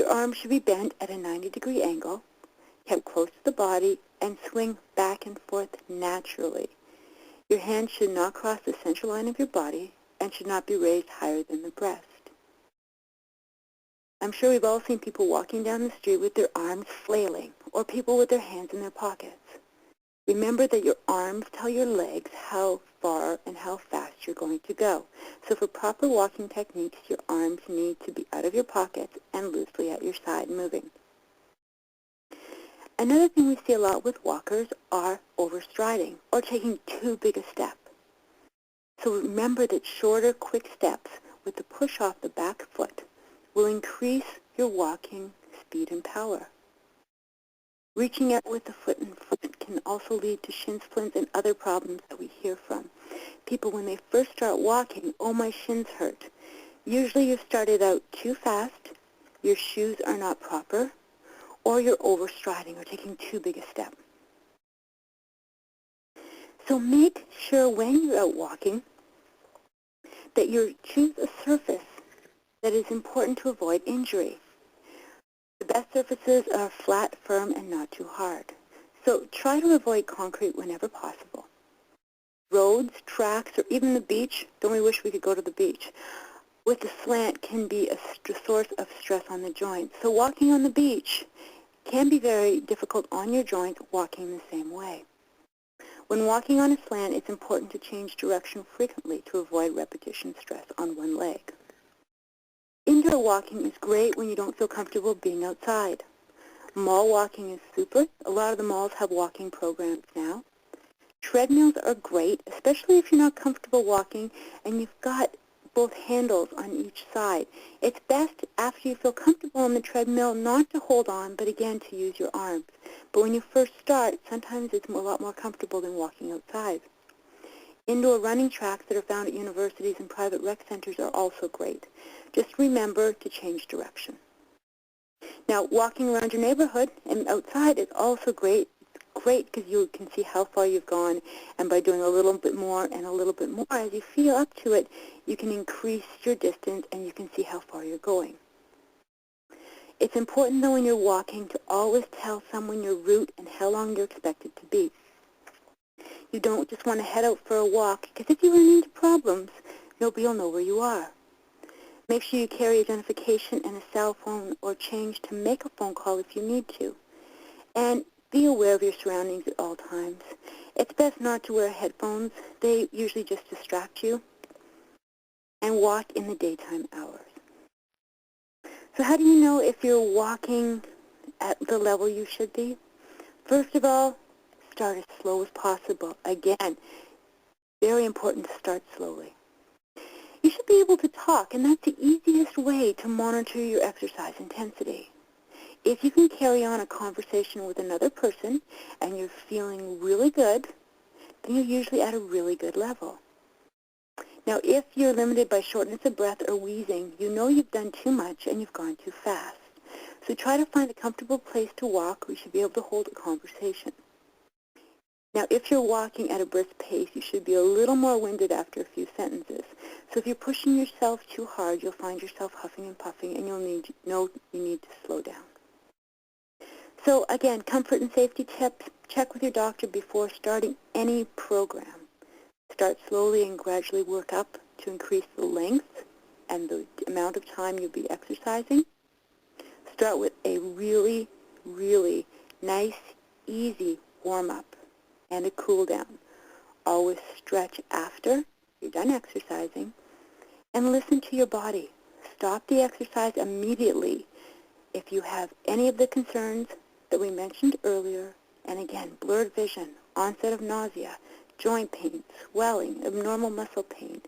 Your arms should be bent at a 90-degree angle, kept close to the body, and swing back and forth naturally. Your hands should not cross the central line of your body and should not be raised higher than the breast. I'm sure we've all seen people walking down the street with their arms flailing, or people with their hands in their pockets. Remember that your arms tell your legs how far and how fast you're going to go. So for proper walking techniques, your arms need to be out of your pockets and loosely at your side moving. Another thing we see a lot with walkers are overstriding, or taking too big a step. So remember that shorter, quick steps with the push off the back foot will increase your walking speed and power. Reaching out with the foot in front can also lead to shin splints and other problems that we hear from. People, when they first start walking, oh, my shins hurt. Usually you've started out too fast, your shoes are not proper, or you're overstriding or taking too big a step. So make sure when you're out walking that you choose a surface that is important to avoid injury. The best surfaces are flat, firm, and not too hard. So try to avoid concrete whenever possible. Roads, tracks, or even the beach, don't we wish we could go to the beach, with a slant can be a source of stress on the joints. So walking on the beach can be very difficult on your joints walking the same way. When walking on a slant, it's important to change direction frequently to avoid repetition stress on one leg. Indoor walking is great when you don't feel comfortable being outside. Mall walking is super. A lot of the malls have walking programs now. Treadmills are great, especially if you're not comfortable walking and you've got both handles on each side. It's best after you feel comfortable on the treadmill not to hold on, but again to use your arms. But when you first start, sometimes it's a lot more comfortable than walking outside. Indoor running tracks that are found at universities and private rec centers are also great. Just remember to change direction. Now, walking around your neighborhood and outside is also great. It's great because you can see how far you've gone, and by doing a little bit more and a little bit more, as you feel up to it, you can increase your distance and you can see how far you're going. It's important, though, when you're walking to always tell someone your route and how long you're expected to be. You don't just want to head out for a walk, because if you run into problems, nobody will know where you are. Make sure you carry identification and a cell phone or change to make a phone call if you need to. And be aware of your surroundings at all times. It's best not to wear headphones. They usually just distract you. And walk in the daytime hours. So how do you know if you're walking at the level you should be? First of all, start as slow as possible. Again, very important to start slowly. You should be able to talk, and that's the easiest way to monitor your exercise intensity. If you can carry on a conversation with another person and you're feeling really good, then you're usually at a really good level. Now, if you're limited by shortness of breath or wheezing, you know you've done too much and you've gone too fast. So try to find a comfortable place to walk. We should be able to hold a conversation. Now, if you're walking at a brisk pace, you should be a little more winded after a few sentences. So if you're pushing yourself too hard, you'll find yourself huffing and puffing, and you'll know you need to slow down. So again, comfort and safety tips, check with your doctor before starting any program. Start slowly and gradually work up to increase the length and the amount of time you'll be exercising. Start with a really, really nice, easy warm-up and a cool down. Always stretch after you're done exercising, and listen to your body. Stop the exercise immediately if you have any of the concerns that we mentioned earlier, and again, blurred vision, onset of nausea, joint pain, swelling, abnormal muscle pain,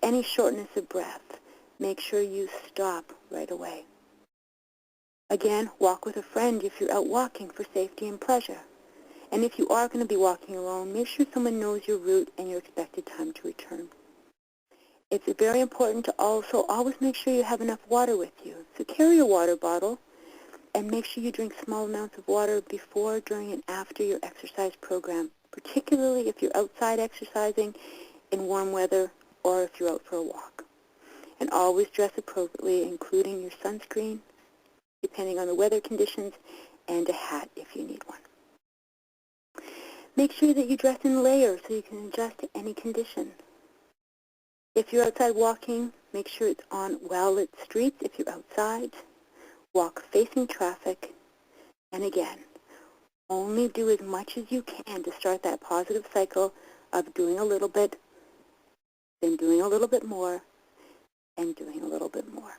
any shortness of breath. Make sure you stop right away. Again, walk with a friend if you're out walking for safety and pleasure. And if you are going to be walking alone, make sure someone knows your route and your expected time to return. It's very important to also always make sure you have enough water with you. So carry a water bottle and make sure you drink small amounts of water before, during, and after your exercise program, particularly if you're outside exercising in warm weather or if you're out for a walk. And always dress appropriately, including your sunscreen depending on the weather conditions, and a hat if you need one. Make sure that you dress in layers so you can adjust to any condition. If you're outside walking, make sure it's on well-lit streets if you're outside. Walk facing traffic. And again, only do as much as you can to start that positive cycle of doing a little bit, then doing a little bit more, and doing a little bit more.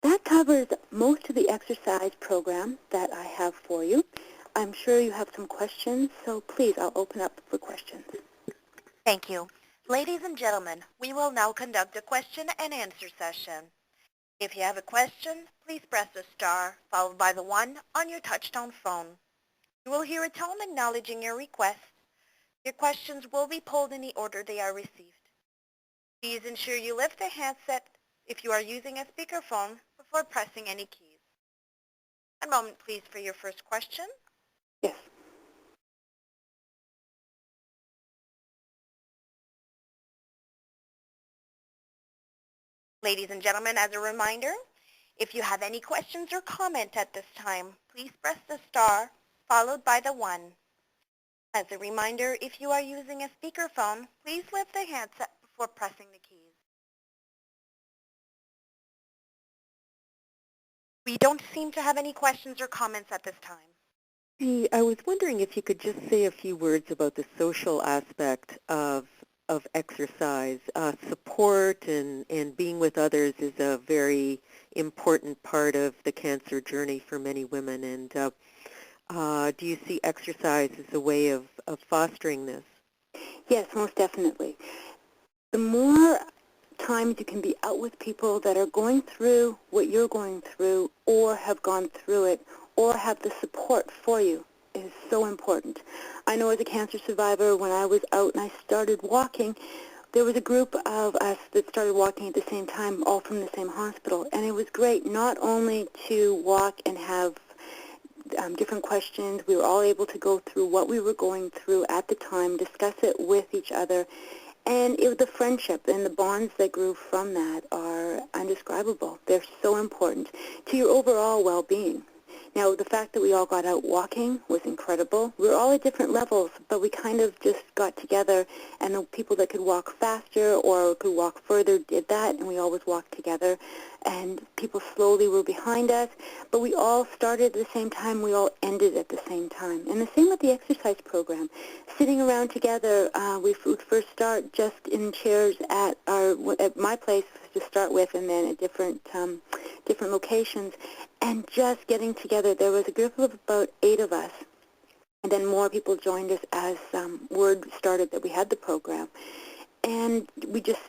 That covers most of the exercise program that I have for you. I'm sure you have some questions, so please, I'll open up for questions. Thank you. Ladies and gentlemen, we will now conduct a question and answer session. If you have a question, please press the star followed by the 1 on your touch-tone phone. You will hear a tone acknowledging your request. Your questions will be polled in the order they are received. Please ensure you lift the handset if you are using a speakerphone before pressing any keys. One moment, please, for your first question. Yes. Ladies and gentlemen, as a reminder, if you have any questions or comments at this time, please press the star followed by the 1. As a reminder, if you are using a speakerphone, please lift the handset before pressing the keys. We don't seem to have any questions or comments at this time. I was wondering if you could just say a few words about the social aspect of exercise. Support and being with others is a very important part of the cancer journey for many women. And do you see exercise as a way of fostering this? Yes, most definitely. The more times you can be out with people that are going through what you're going through or have gone through it or have the support for you is so important. I know as a cancer survivor, when I was out and I started walking, there was a group of us that started walking at the same time, all from the same hospital. And it was great not only to walk and have different questions. We were all able to go through what we were going through at the time, discuss it with each other. And the friendship and the bonds that grew from that are indescribable. They're so important to your overall well-being. Now, the fact that we all got out walking was incredible. We were all at different levels, but we kind of just got together, and the people that could walk faster or could walk further did that, and we always walked together. And people slowly were behind us, but we all started at the same time. We all ended at the same time. And the same with the exercise program. Sitting around together, we would first start just in chairs at my place to start with, and then at different locations, and just getting together. There was a group of about 8 of us, and then more people joined us as word started that we had the program. And we just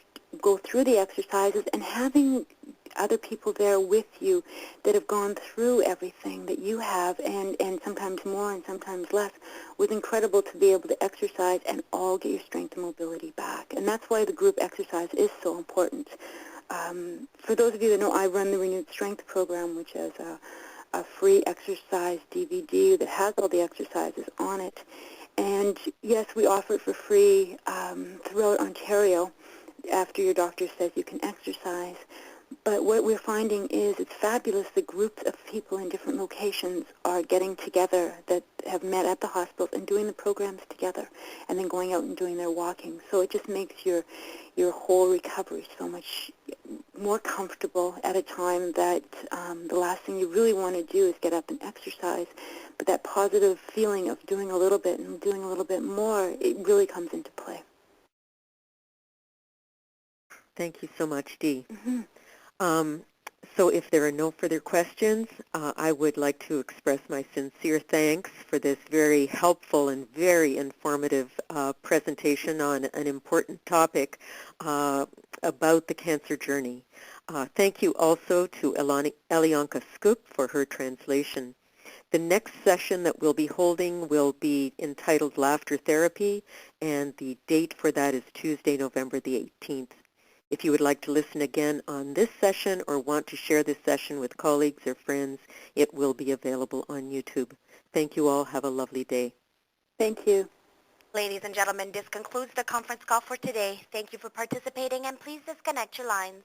go through the exercises, and having other people there with you that have gone through everything that you have, and sometimes more and sometimes less, was incredible to be able to exercise and all get your strength and mobility back. And that's why the group exercise is so important. For those of you that know, I run the Renewed Strength program, which is a free exercise DVD that has all the exercises on it. And yes, we offer it for free throughout Ontario after your doctor says you can exercise. But what we're finding is it's fabulous. The groups of people in different locations are getting together that have met at the hospitals and doing the programs together and then going out and doing their walking. So it just makes your whole recovery so much more comfortable at a time that the last thing you really want to do is get up and exercise. But that positive feeling of doing a little bit and doing a little bit more, it really comes into play. Thank you so much, Dee. Mm-hmm. So if there are no further questions, I would like to express my sincere thanks for this very helpful and very informative presentation on an important topic about the cancer journey. Thank you also to Elianka Scoop for her translation. The next session that we'll be holding will be entitled Laughter Therapy, and the date for that is Tuesday, November the 18th. If you would like to listen again on this session or want to share this session with colleagues or friends, it will be available on YouTube. Thank you all. Have a lovely day. Thank you. Ladies and gentlemen, this concludes the conference call for today. Thank you for participating, and please disconnect your lines.